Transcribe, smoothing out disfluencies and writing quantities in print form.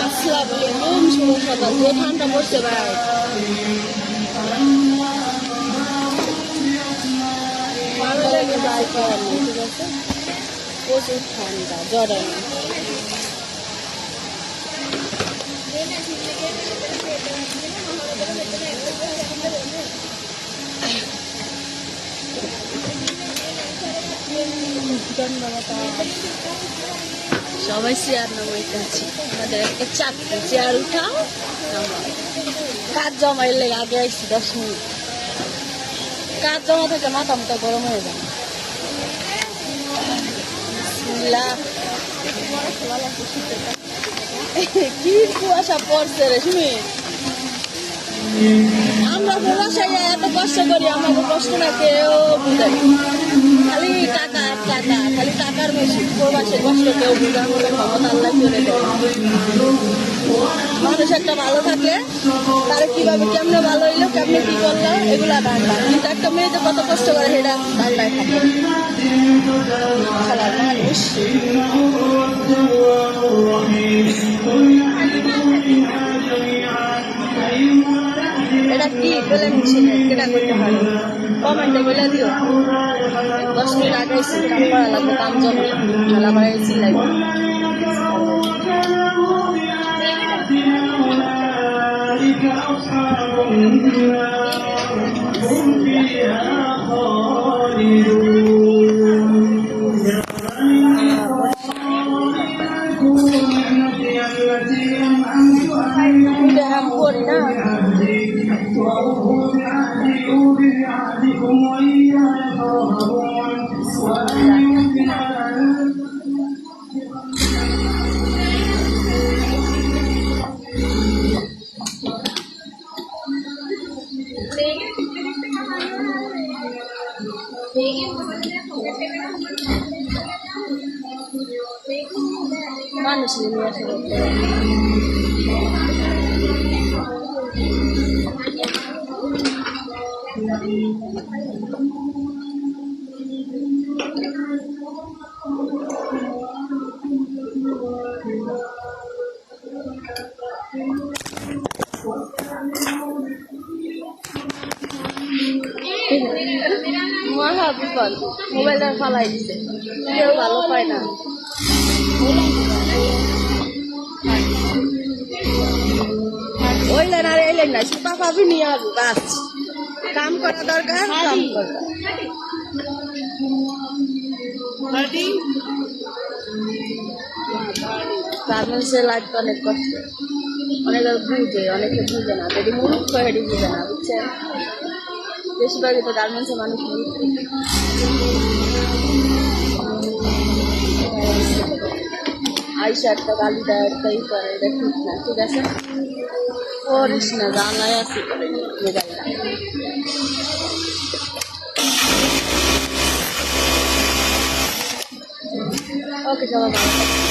আসসালামু আলাইকুম, শুভ সকাল। যে ঠান্ডা পড়ছে ভাই, ভালো লাগে যাই করার নেই, ঠিক আছে। প্রচুর ঠান্ডা, জ্বরে না। সবাই চেয়ার নামাইতে আছি। আমাদের একটা চাকরি চেয়ার উঠাও, কাজ জমাইলে আগে আসছি 10 মিনিট। কাজ জমা থেকে মাথা মাথা গরম হয়ে যায়। কি কুয়াশা পড়ছে রে শুনি। আমরা প্রবাসায় এত কষ্ট করি, আমাকে কষ্ট না কেউ বুঝে। খালি টাকা আর টাকা, খালি টাকার বেশি। প্রবাসের কষ্ট কেউ বুঝার মতো ক্ষমতা আল্লাহ করে দেয়। মানুষ একটা ভালো থাকলে তারা কিভাবে কেমনে ভালো হইলো, কেমনে কি করলো, এগুলা ধান্দা। কিন্তু একটা মেয়ে যে কত কষ্ট করে সেটা ধান্দায় থাকে খেলার মানুষ। এটা কি বলে নিচ্ছিল, কেটা করতে পারে কমেন্টে বলে দিও। 10 মিনিট আগে কাম করা লাগবে, কাম জমা খেলা বাড়াইছি লাগবে। করি না মানুষ নিয়ে আসলে মহা বিপদ। মোবাইলটা ফালাই দিছে, কেউ ভালো পায় না। ওই লাইন আর এই লাইন না, সুপা পাবি নিয়ে আসবো। গাছ কাম করা দরকার, কাম করা। গার্মেন্টসে লাগবে অনেক কষ্ট, অনেকে বুঝে, অনেকে বুঝে না। যদি মুরুখ হেঁটে বুঝে না, বুঝছেন। বেশিরভাগই তো গার্মেন্টসের মানুষ আইসা একটা গালি দেয়, একটা ই করে, এটা ঠিক না, ঠিক আছে। করিস না, জানাই আসি করে মোবাইলটা। ওকে, সবাই ভালো।